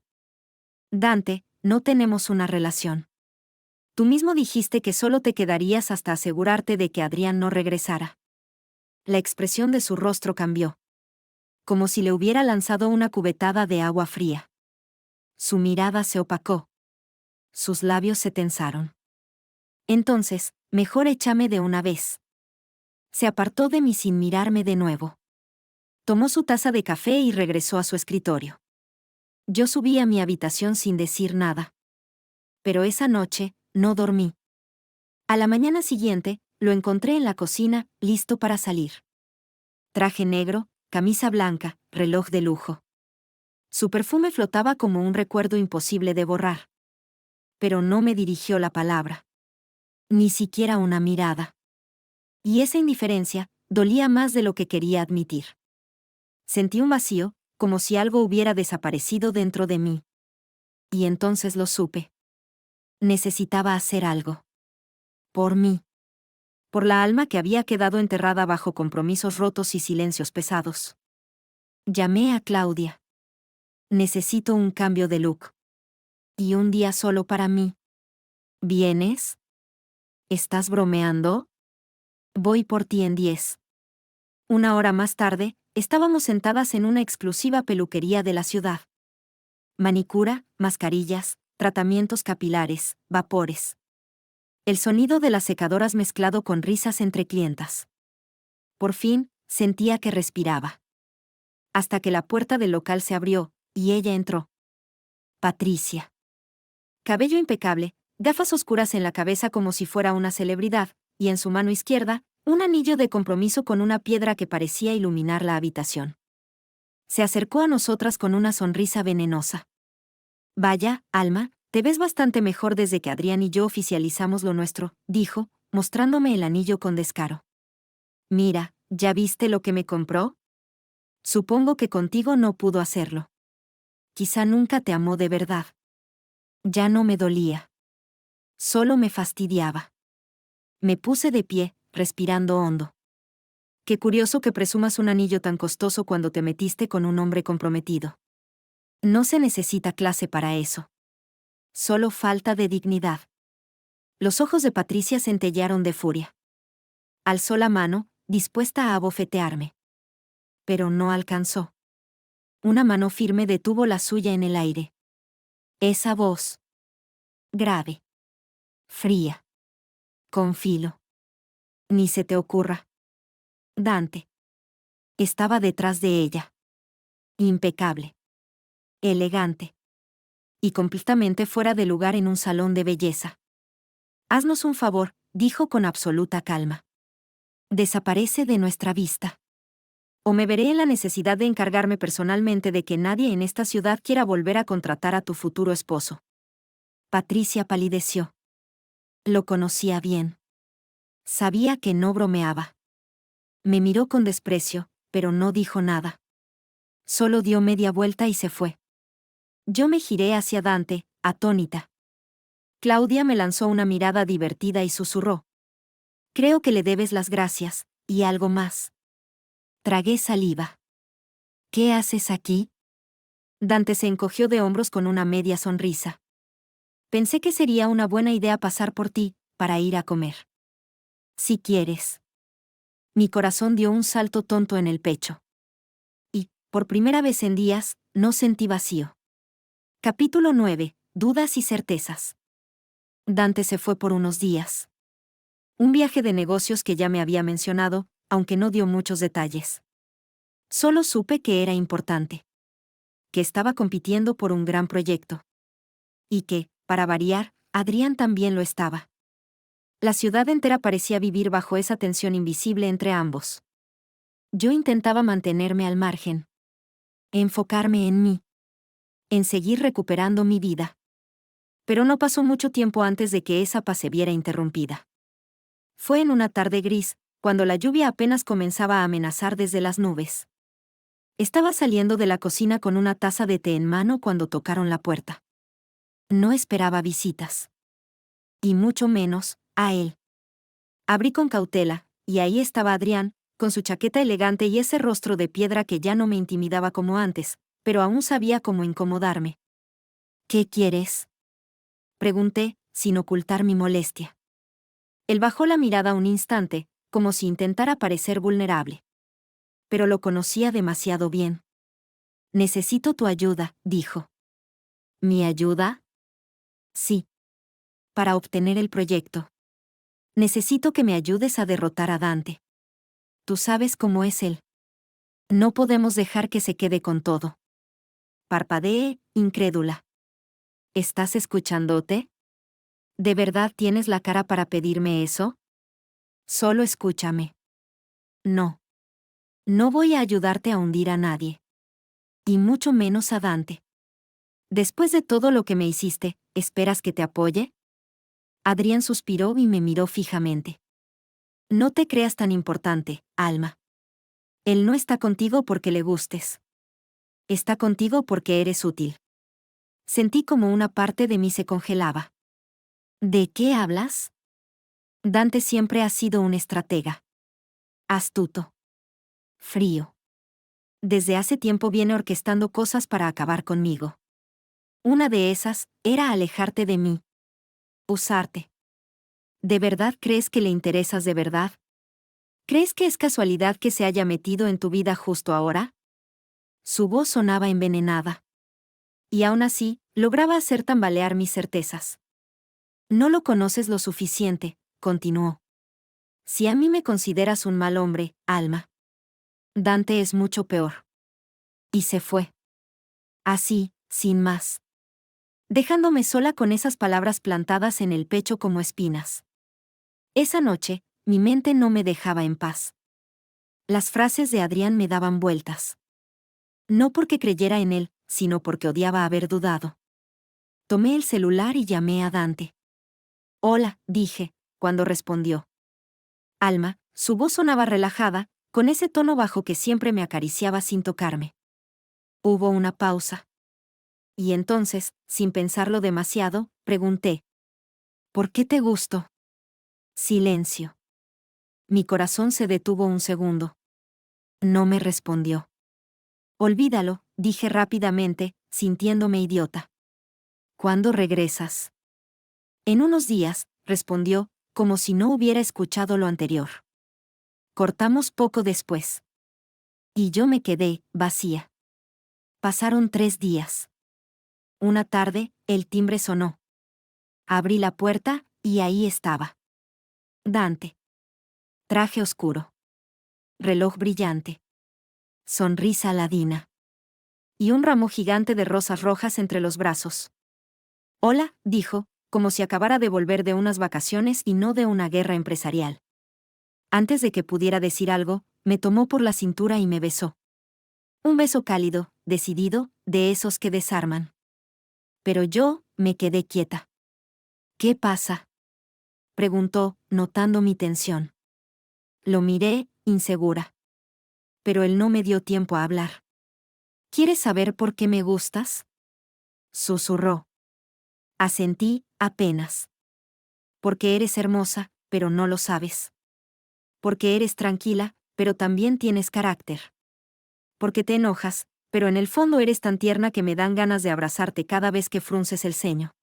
Dante, no tenemos una relación. Tú mismo dijiste que solo te quedarías hasta asegurarte de que Adrián no regresara. La expresión de su rostro cambió. Como si le hubiera lanzado una cubetada de agua fría. Su mirada se opacó. Sus labios se tensaron. Entonces, mejor échame de una vez. Se apartó de mí sin mirarme de nuevo. Tomó su taza de café y regresó a su escritorio. Yo subí a mi habitación sin decir nada. Pero esa noche, no dormí. A la mañana siguiente, lo encontré en la cocina, listo para salir. Traje negro, camisa blanca, reloj de lujo. Su perfume flotaba como un recuerdo imposible de borrar. Pero no me dirigió la palabra. Ni siquiera una mirada. Y esa indiferencia dolía más de lo que quería admitir. Sentí un vacío, como si algo hubiera desaparecido dentro de mí. Y entonces lo supe. Necesitaba hacer algo. Por mí. Por la alma que había quedado enterrada bajo compromisos rotos y silencios pesados. Llamé a Claudia. Necesito un cambio de look. Y un día solo para mí. ¿Vienes? ¿Estás bromeando? Voy por ti en 10. Una hora más tarde, estábamos sentadas en una exclusiva peluquería de la ciudad. Manicura, mascarillas, tratamientos capilares, vapores. El sonido de las secadoras mezclado con risas entre clientas. Por fin, sentía que respiraba. Hasta que la puerta del local se abrió, y ella entró. Patricia. Cabello impecable, gafas oscuras en la cabeza como si fuera una celebridad, y en su mano izquierda, un anillo de compromiso con una piedra que parecía iluminar la habitación. Se acercó a nosotras con una sonrisa venenosa. Vaya, Alma, te ves bastante mejor desde que Adrián y yo oficializamos lo nuestro, dijo, mostrándome el anillo con descaro. Mira, ¿ya viste lo que me compró? Supongo que contigo no pudo hacerlo. Quizá nunca te amó de verdad. Ya no me dolía. Solo me fastidiaba. Me puse de pie, respirando hondo. Qué curioso que presumas un anillo tan costoso cuando te metiste con un hombre comprometido. No se necesita clase para eso. Solo falta de dignidad. Los ojos de Patricia centellearon de furia. Alzó la mano, dispuesta a abofetearme. Pero no alcanzó. Una mano firme detuvo la suya en el aire. Esa voz. Grave. Fría. Con filo. Ni se te ocurra. Dante. Estaba detrás de ella. Impecable. Elegante. Y completamente fuera de lugar en un salón de belleza. Haznos un favor, dijo con absoluta calma. Desaparece de nuestra vista. O me veré en la necesidad de encargarme personalmente de que nadie en esta ciudad quiera volver a contratar a tu futuro esposo. Patricia palideció. Lo conocía bien. Sabía que no bromeaba. Me miró con desprecio, pero no dijo nada. Solo dio media vuelta y se fue. Yo me giré hacia Dante, atónita. Claudia me lanzó una mirada divertida y susurró. Creo que le debes las gracias, y algo más. Tragué saliva. ¿Qué haces aquí? Dante se encogió de hombros con una media sonrisa. Pensé que sería una buena idea pasar por ti, para ir a comer. Si quieres. Mi corazón dio un salto tonto en el pecho. Y, por primera vez en días, no sentí vacío. Capítulo 9. Dudas y certezas. Dante se fue por unos días. Un viaje de negocios que ya me había mencionado, aunque no dio muchos detalles. Solo supe que era importante. Que estaba compitiendo por un gran proyecto. Y que, para variar, Adrián también lo estaba. La ciudad entera parecía vivir bajo esa tensión invisible entre ambos. Yo intentaba mantenerme al margen. Enfocarme en mí. En seguir recuperando mi vida. Pero no pasó mucho tiempo antes de que esa paz se viera interrumpida. Fue en una tarde gris, cuando la lluvia apenas comenzaba a amenazar desde las nubes. Estaba saliendo de la cocina con una taza de té en mano cuando tocaron la puerta. No esperaba visitas. Y mucho menos, a él. Abrí con cautela, y ahí estaba Adrián, con su chaqueta elegante y ese rostro de piedra que ya no me intimidaba como antes, pero aún sabía cómo incomodarme. ¿Qué quieres? Pregunté, sin ocultar mi molestia. Él bajó la mirada un instante, como si intentara parecer vulnerable. Pero lo conocía demasiado bien. Necesito tu ayuda, dijo. ¿Mi ayuda? Sí. Para obtener el proyecto. Necesito que me ayudes a derrotar a Dante. Tú sabes cómo es él. No podemos dejar que se quede con todo. Parpadeé, incrédula. ¿Estás escuchándote? ¿De verdad tienes la cara para pedirme eso? Solo escúchame. No. No voy a ayudarte a hundir a nadie. Y mucho menos a Dante. Después de todo lo que me hiciste, ¿esperas que te apoye? Adrián suspiró y me miró fijamente. No te creas tan importante, Alma. Él no está contigo porque le gustes. Está contigo porque eres útil. Sentí como una parte de mí se congelaba. ¿De qué hablas? Dante siempre ha sido un estratega. Astuto. Frío. Desde hace tiempo viene orquestando cosas para acabar conmigo. Una de esas era alejarte de mí. Usarte. ¿De verdad crees que le interesas de verdad? ¿Crees que es casualidad que se haya metido en tu vida justo ahora? Su voz sonaba envenenada. Y aún así, lograba hacer tambalear mis certezas. No lo conoces lo suficiente, continuó. Si a mí me consideras un mal hombre, Alma. Dante es mucho peor. Y se fue. Así, sin más. Dejándome sola con esas palabras plantadas en el pecho como espinas. Esa noche, mi mente no me dejaba en paz. Las frases de Adrián me daban vueltas. No porque creyera en él, sino porque odiaba haber dudado. Tomé el celular y llamé a Dante. Hola, dije, cuando respondió. Alma, su voz sonaba relajada, con ese tono bajo que siempre me acariciaba sin tocarme. Hubo una pausa. Y entonces, sin pensarlo demasiado, pregunté. ¿Por qué te gusto? Silencio. Mi corazón se detuvo un segundo. No me respondió. Olvídalo, dije rápidamente, sintiéndome idiota. ¿Cuándo regresas? En unos días, respondió, como si no hubiera escuchado lo anterior. Cortamos poco después. Y yo me quedé, vacía. Pasaron 3 días. Una tarde, el timbre sonó. Abrí la puerta, y ahí estaba. Dante. Traje oscuro. Reloj brillante. Sonrisa ladina. Y un ramo gigante de rosas rojas entre los brazos. Hola, dijo, como si acabara de volver de unas vacaciones y no de una guerra empresarial. Antes de que pudiera decir algo, me tomó por la cintura y me besó. Un beso cálido, decidido, de esos que desarman. Pero yo, me quedé quieta. ¿Qué pasa? Preguntó, notando mi tensión. Lo miré, insegura. Pero él no me dio tiempo a hablar. ¿Quieres saber por qué me gustas? Susurró. Asentí, apenas. Porque eres hermosa, pero no lo sabes. Porque eres tranquila, pero también tienes carácter. Porque te enojas, pero en el fondo eres tan tierna que me dan ganas de abrazarte cada vez que frunces el ceño.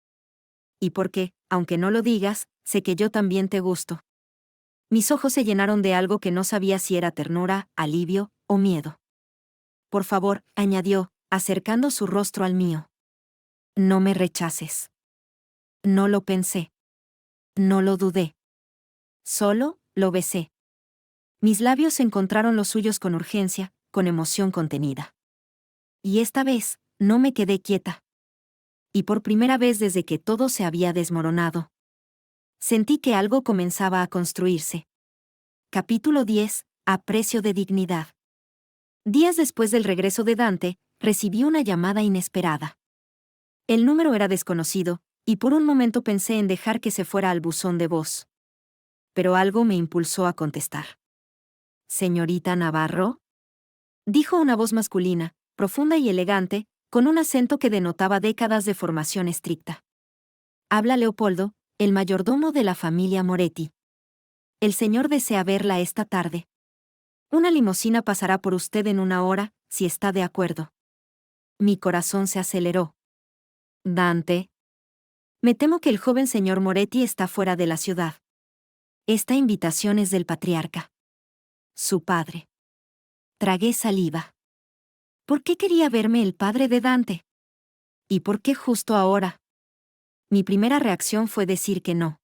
Y porque, aunque no lo digas, sé que yo también te gusto. Mis ojos se llenaron de algo que no sabía si era ternura, alivio o miedo. Por favor, añadió, acercando su rostro al mío. No me rechaces. No lo pensé. No lo dudé. Solo, lo besé. Mis labios encontraron los suyos con urgencia, con emoción contenida. Y esta vez, no me quedé quieta. Y por primera vez desde que todo se había desmoronado, sentí que algo comenzaba a construirse. Capítulo 10. Aprecio de dignidad. Días después del regreso de Dante, recibí una llamada inesperada. El número era desconocido, y por un momento pensé en dejar que se fuera al buzón de voz. Pero algo me impulsó a contestar. ¿Señorita Navarro? Dijo una voz masculina, profunda y elegante, con un acento que denotaba décadas de formación estricta. Habla Leopoldo, el mayordomo de la familia Moretti. El señor desea verla esta tarde. Una limusina pasará por usted en 1 hora, si está de acuerdo. Mi corazón se aceleró. Dante. Me temo que el joven señor Moretti está fuera de la ciudad. Esta invitación es del patriarca. Su padre. Tragué saliva. ¿Por qué quería verme el padre de Dante? ¿Y por qué justo ahora? Mi primera reacción fue decir que no.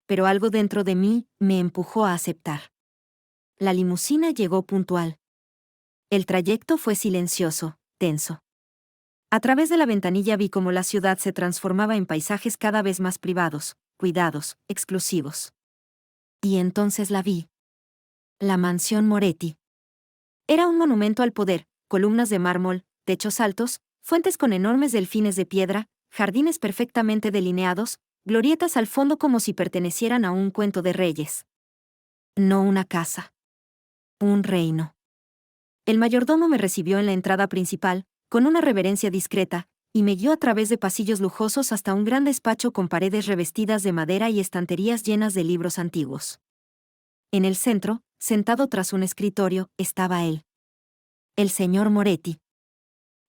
Pero algo dentro de mí me empujó a aceptar. La limusina llegó puntual. El trayecto fue silencioso, tenso. A través de la ventanilla vi cómo la ciudad se transformaba en paisajes cada vez más privados, cuidados, exclusivos. Y entonces la vi. La mansión Moretti. Era un monumento al poder, columnas de mármol, techos altos, fuentes con enormes delfines de piedra, jardines perfectamente delineados, glorietas al fondo como si pertenecieran a un cuento de reyes. No una casa. Un reino. El mayordomo me recibió en la entrada principal, con una reverencia discreta, y me guió a través de pasillos lujosos hasta un gran despacho con paredes revestidas de madera y estanterías llenas de libros antiguos. En el centro, sentado tras un escritorio, estaba él. El señor Moretti.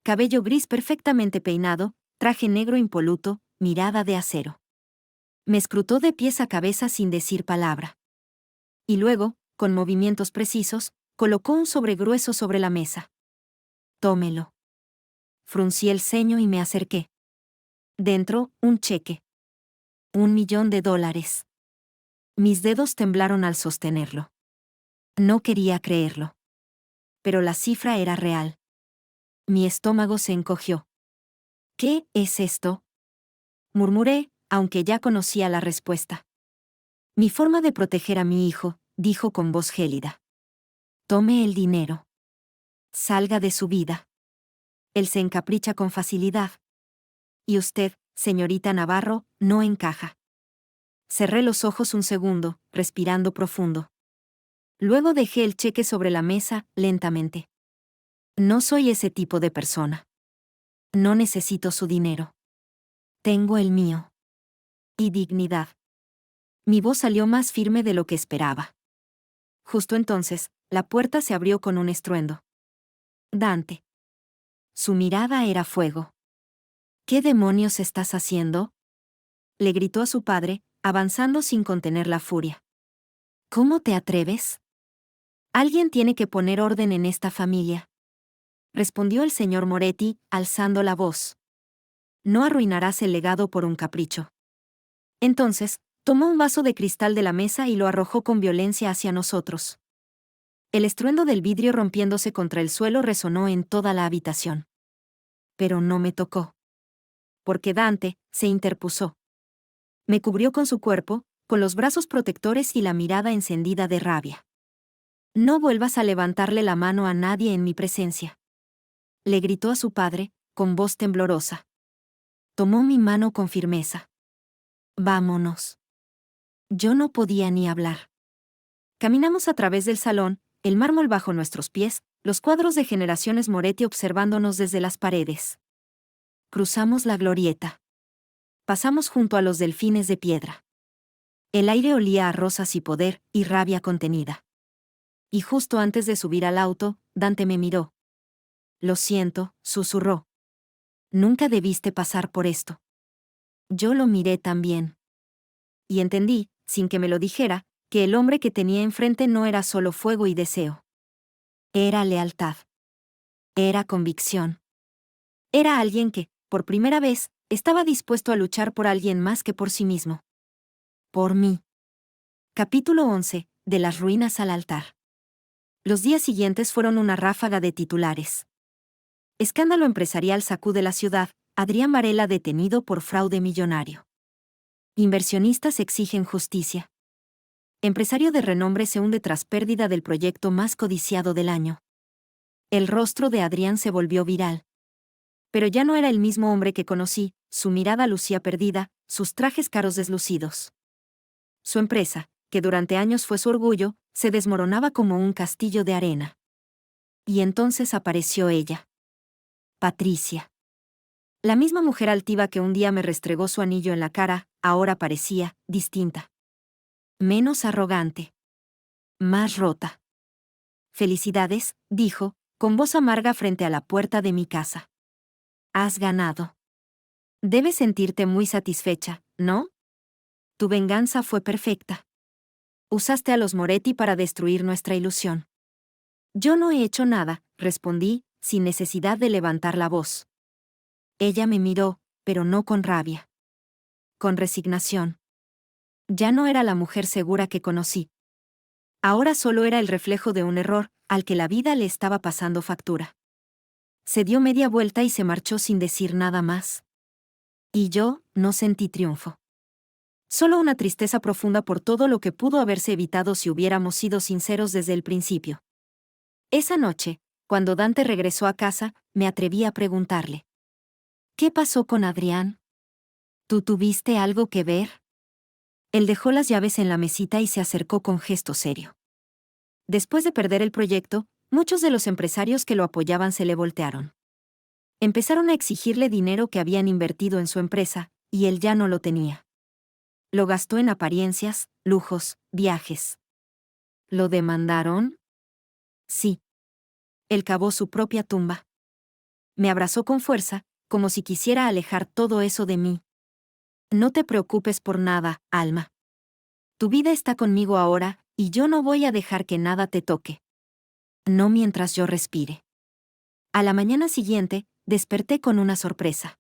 Cabello gris perfectamente peinado, traje negro impoluto, mirada de acero. Me escrutó de pies a cabeza sin decir palabra. Y luego, con movimientos precisos, colocó un sobre grueso sobre la mesa. Tómelo. Fruncí el ceño y me acerqué. Dentro, un cheque. $1.000.000. Mis dedos temblaron al sostenerlo. No quería creerlo. Pero la cifra era real. Mi estómago se encogió. ¿Qué es esto? Murmuré, aunque ya conocía la respuesta. Mi forma de proteger a mi hijo, dijo con voz gélida. Tome el dinero. Salga de su vida. Él se encapricha con facilidad. Y usted, señorita Navarro, no encaja. Cerré los ojos un segundo, respirando profundo. Luego dejé el cheque sobre la mesa, lentamente. No soy ese tipo de persona. No necesito su dinero. Tengo el mío. y dignidad. Mi voz salió más firme de lo que esperaba. Justo entonces, la puerta se abrió con un estruendo. Dante. Su mirada era fuego. ¿Qué demonios estás haciendo? Le gritó a su padre, avanzando sin contener la furia. ¿Cómo te atreves? Alguien tiene que poner orden en esta familia, respondió el señor Moretti, alzando la voz. No arruinarás el legado por un capricho. Entonces, tomó un vaso de cristal de la mesa y lo arrojó con violencia hacia nosotros. El estruendo del vidrio rompiéndose contra el suelo resonó en toda la habitación. Pero no me tocó. Porque Dante se interpuso. Me cubrió con su cuerpo, con los brazos protectores y la mirada encendida de rabia. No vuelvas a levantarle la mano a nadie en mi presencia. Le gritó a su padre, con voz temblorosa. Tomó mi mano con firmeza. Vámonos. Yo no podía ni hablar. Caminamos a través del salón, el mármol bajo nuestros pies, los cuadros de generaciones Moretti observándonos desde las paredes. Cruzamos la glorieta. Pasamos junto a los delfines de piedra. El aire olía a rosas y poder, y rabia contenida. Y justo antes de subir al auto, Dante me miró. Lo siento, susurró. Nunca debiste pasar por esto. Yo lo miré también. Y entendí, sin que me lo dijera, que el hombre que tenía enfrente no era solo fuego y deseo. Era lealtad. Era convicción. Era alguien que, por primera vez, estaba dispuesto a luchar por alguien más que por sí mismo. Por mí. Capítulo 11. De las ruinas al altar. Los días siguientes fueron una ráfaga de titulares. Escándalo empresarial sacude la ciudad, Adrián Varela detenido por fraude millonario. Inversionistas exigen justicia. Empresario de renombre se hunde tras pérdida del proyecto más codiciado del año. El rostro de Adrián se volvió viral. Pero ya no era el mismo hombre que conocí, su mirada lucía perdida, sus trajes caros deslucidos. Su empresa, que durante años fue su orgullo, se desmoronaba como un castillo de arena. Y entonces apareció ella. Patricia. La misma mujer altiva que un día me restregó su anillo en la cara, ahora parecía distinta. Menos arrogante. Más rota. Felicidades, dijo, con voz amarga frente a la puerta de mi casa. Has ganado. Debes sentirte muy satisfecha, ¿no? Tu venganza fue perfecta. Usaste a los Moretti para destruir nuestra ilusión. Yo no he hecho nada, respondí, sin necesidad de levantar la voz. Ella me miró, pero no con rabia. Con resignación. Ya no era la mujer segura que conocí. Ahora solo era el reflejo de un error, al que la vida le estaba pasando factura. Se dio media vuelta y se marchó sin decir nada más. Y yo, no sentí triunfo. Solo una tristeza profunda por todo lo que pudo haberse evitado si hubiéramos sido sinceros desde el principio. Esa noche, cuando Dante regresó a casa, me atreví a preguntarle. ¿Qué pasó con Adrián? ¿Tú tuviste algo que ver? Él dejó las llaves en la mesita y se acercó con gesto serio. Después de perder el proyecto, muchos de los empresarios que lo apoyaban se le voltearon. Empezaron a exigirle dinero que habían invertido en su empresa, y él ya no lo tenía. Lo gastó en apariencias, lujos, viajes. ¿Lo demandaron? Sí. Él cavó su propia tumba. Me abrazó con fuerza, como si quisiera alejar todo eso de mí. No te preocupes por nada, Alma. Tu vida está conmigo ahora, y yo no voy a dejar que nada te toque. No mientras yo respire. A la mañana siguiente, desperté con una sorpresa.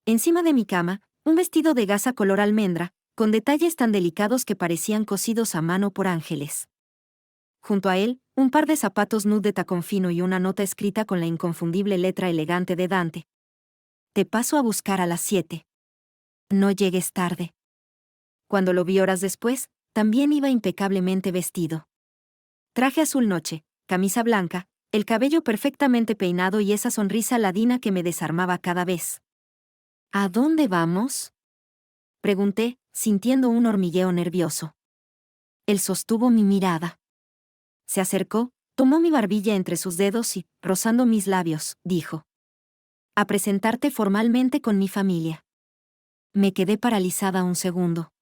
Encima de mi cama, un vestido de gasa color almendra, con detalles tan delicados que parecían cosidos a mano por ángeles. Junto a él, un par de zapatos nude de tacón fino y una nota escrita con la inconfundible letra elegante de Dante. Te paso a buscar a las 7. No llegues tarde. Cuando lo vi horas después, también iba impecablemente vestido. Traje azul noche, camisa blanca, el cabello perfectamente peinado y esa sonrisa ladina que me desarmaba cada vez. ¿A dónde vamos? Pregunté, sintiendo un hormigueo nervioso. Él sostuvo mi mirada. Se acercó, tomó mi barbilla entre sus dedos y, rozando mis labios, dijo. A presentarte formalmente con mi familia. Me quedé paralizada un segundo.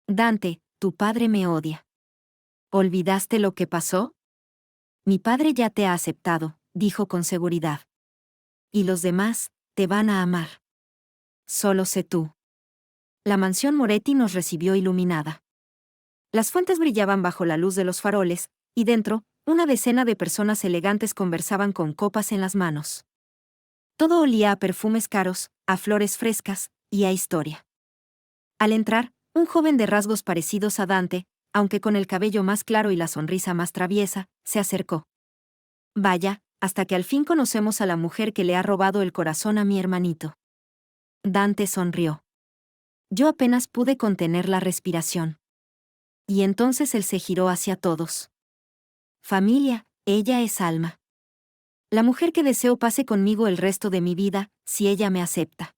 Dante, tu padre me odia. ¿Olvidaste lo que pasó? Mi padre ya te ha aceptado, dijo con seguridad. Y los demás, te van a amar. Solo sé tú. La mansión Moretti nos recibió iluminada. Las fuentes brillaban bajo la luz de los faroles, y dentro, una decena de personas elegantes conversaban con copas en las manos. Todo olía a perfumes caros, a flores frescas, y a historia. Al entrar, un joven de rasgos parecidos a Dante, aunque con el cabello más claro y la sonrisa más traviesa, se acercó. Vaya, hasta que al fin conocemos a la mujer que le ha robado el corazón a mi hermanito. Dante sonrió. Yo apenas pude contener la respiración. Y entonces él se giró hacia todos. Familia, ella es Alma. La mujer que deseo pase conmigo el resto de mi vida, si ella me acepta.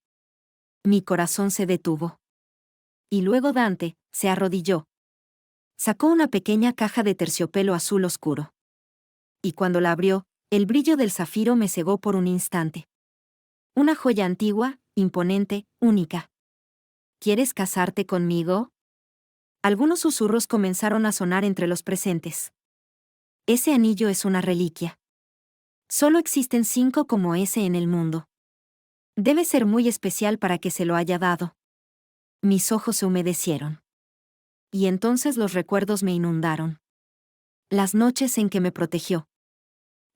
Mi corazón se detuvo. Y luego Dante se arrodilló. Sacó una pequeña caja de terciopelo azul oscuro. Y cuando la abrió, el brillo del zafiro me cegó por un instante. Una joya antigua, imponente, única. ¿Quieres casarte conmigo? Algunos susurros comenzaron a sonar entre los presentes. Ese anillo es una reliquia. Solo existen 5 como ese en el mundo. Debe ser muy especial para que se lo haya dado. Mis ojos se humedecieron. Y entonces los recuerdos me inundaron. Las noches en que me protegió.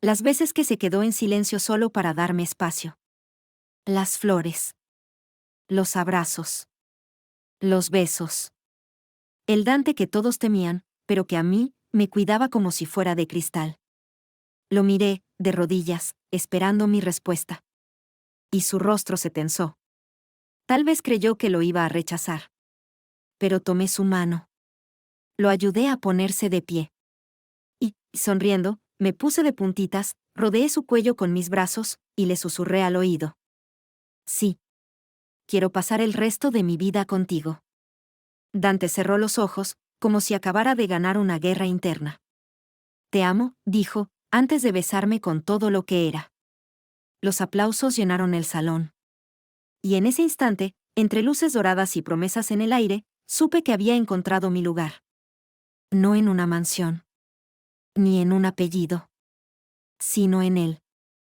Las veces que se quedó en silencio solo para darme espacio. Las flores. Los abrazos. Los besos. El Dante que todos temían, pero que a mí, me cuidaba como si fuera de cristal. Lo miré, de rodillas, esperando mi respuesta. Y su rostro se tensó. Tal vez creyó que lo iba a rechazar. Pero tomé su mano. Lo ayudé a ponerse de pie. Y, sonriendo, me puse de puntitas, rodeé su cuello con mis brazos, y le susurré al oído. Sí. Quiero pasar el resto de mi vida contigo. Dante cerró los ojos, como si acabara de ganar una guerra interna. Te amo, dijo, antes de besarme con todo lo que era. Los aplausos llenaron el salón. Y en ese instante, entre luces doradas y promesas en el aire, supe que había encontrado mi lugar. No en una mansión. Ni en un apellido. Sino en él.